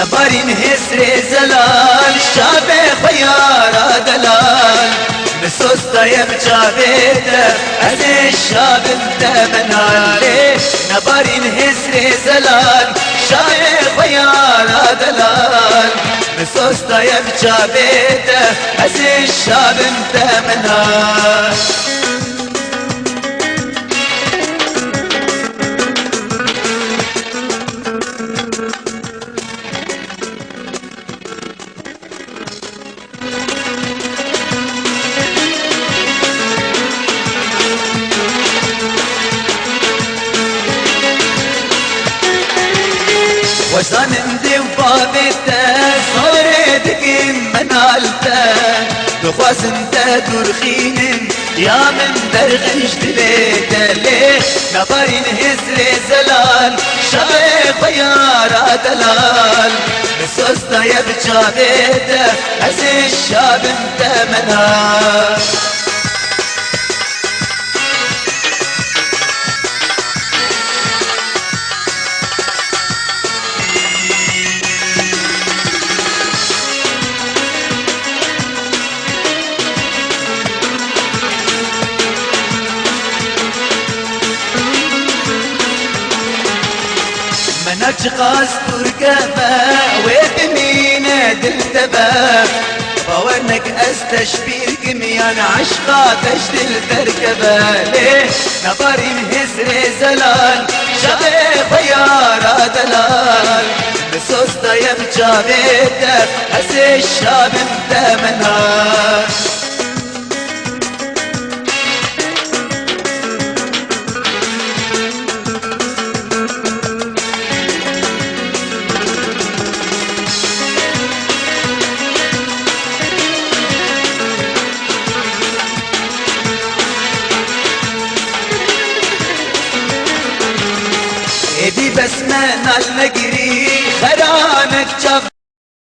نبارين هسر زلال شابه خيار دلال مسوس طيب جابيته از الشاب انت منال نبارين هسر زلال شابه خيار دلال مسوس طيب جابيته از الشاب انت منال وزن دي وبابته صورتك منالته بخواس انت درخين يا من درغش دليته ليه نبارين هزر زلال شايف خيار دلال مسوس طيب جابيته از الشاب انت منال منك قاس تركبه وبمينه دلتبه باورنك استشبير كميان عشقا تشتل تركبه ليه نبارين هزر زلال شبه خيار دلال بسوس طيب جابيته از الشاب انت منال ايدي بس ما نال نقري خرانك جاب